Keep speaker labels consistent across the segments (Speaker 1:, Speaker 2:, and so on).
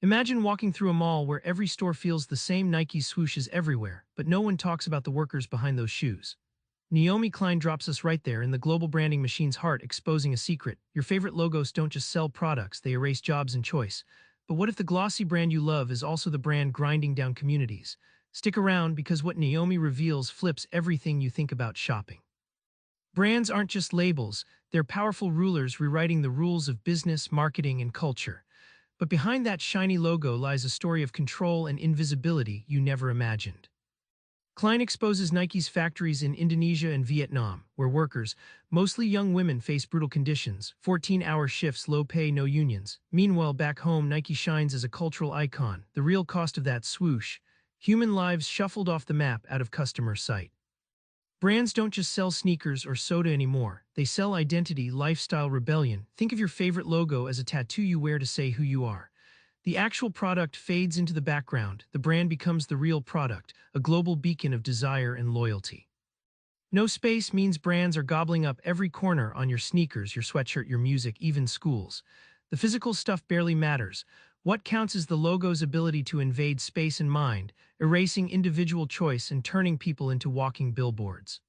Speaker 1: Imagine walking through a mall where every store feels the same Nike swooshes everywhere, but no one talks about the workers behind those shoes. Naomi Klein drops us right there in the global branding machine's heart, exposing a secret. Your favorite logos don't just sell products, they erase jobs and choice. But what if the glossy brand you love is also the brand grinding down communities? Stick around because what Naomi reveals flips everything you think about shopping. Brands aren't just labels, they're powerful rulers rewriting the rules of business, marketing, and culture. But behind that shiny logo lies a story of control and invisibility you never imagined. Klein exposes Nike's factories in Indonesia and Vietnam, where workers, mostly young women, face brutal conditions, 14-hour shifts, low pay, no unions. Meanwhile, back home, Nike shines as a cultural icon. The real cost of that swoosh: human lives shuffled off the map out of customer sight. Brands don't just sell sneakers or soda anymore. They sell identity, lifestyle, rebellion. Think of your favorite logo as a tattoo you wear to say who you are. The actual product fades into the background. The brand becomes the real product, a global beacon of desire and loyalty. No space means brands are gobbling up every corner on your sneakers, your sweatshirt, your music, even schools. The physical stuff barely matters. What counts is the logo's ability to invade space and mind, erasing individual choice and turning people into walking billboards.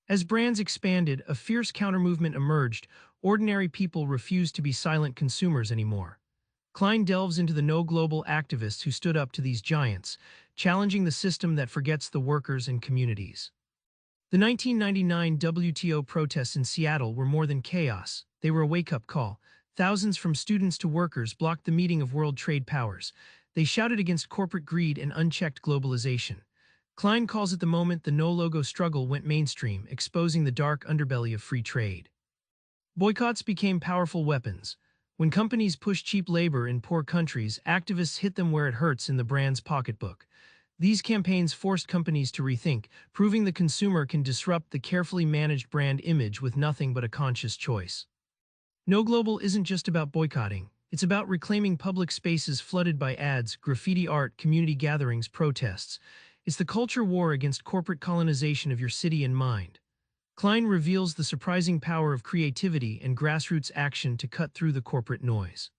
Speaker 1: As brands expanded, a fierce countermovement emerged. Ordinary people refused to be silent consumers anymore. Klein delves into the no-global activists who stood up to these giants, challenging the system that forgets the workers and communities. The 1999 WTO protests in Seattle were more than chaos. They were a wake-up call. Thousands, from students to workers, blocked the meeting of world trade powers. They shouted against corporate greed and unchecked globalization. Klein calls it the moment the no-logo struggle went mainstream, exposing the dark underbelly of free trade. Boycotts became powerful weapons. When companies push cheap labor in poor countries, activists hit them where it hurts, in the brand's pocketbook. These campaigns forced companies to rethink, proving the consumer can disrupt the carefully managed brand image with nothing but a conscious choice. No Global isn't just about boycotting. It's about reclaiming public spaces flooded by ads, graffiti art, community gatherings, protests. It's the culture war against corporate colonization of your city and mind. Klein reveals the surprising power of creativity and grassroots action to cut through the corporate noise.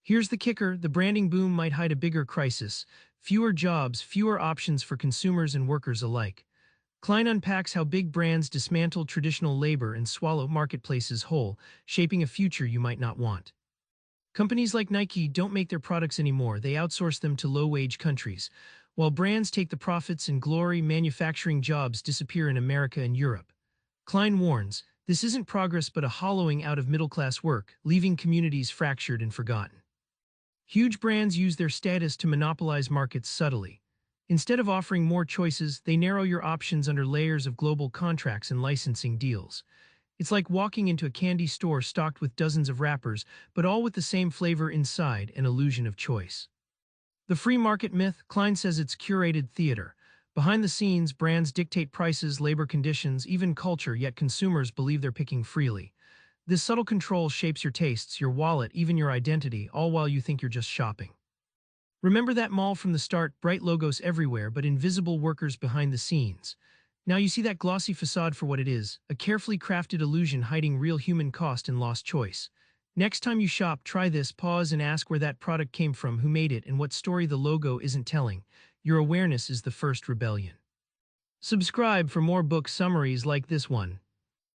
Speaker 1: Here's the kicker: the branding boom might hide a bigger crisis: fewer jobs, fewer options for consumers and workers alike. Klein unpacks how big brands dismantle traditional labor and swallow marketplaces whole, shaping a future you might not want. Companies like Nike don't make their products anymore, they outsource them to low-wage countries. While brands take the profits and glory, manufacturing jobs disappear in America and Europe. Klein warns, this isn't progress but a hollowing out of middle-class work, leaving communities fractured and forgotten. Huge brands use their status to monopolize markets subtly. Instead of offering more choices, they narrow your options under layers of global contracts and licensing deals. It's like walking into a candy store stocked with dozens of wrappers, but all with the same flavor inside: an illusion of choice. The free market myth: Klein says it's curated theater. Behind the scenes, brands dictate prices, labor conditions, even culture, yet consumers believe they're picking freely. This subtle control shapes your tastes, your wallet, even your identity, all while you think you're just shopping. Remember that mall from the start: bright logos everywhere, but invisible workers behind the scenes. Now you see that glossy facade for what it is: a carefully crafted illusion hiding real human cost and lost choice. Next time you shop, try this: pause and ask where that product came from, who made it, and what story the logo isn't telling. Your awareness is the first rebellion. Subscribe for more book summaries like this one.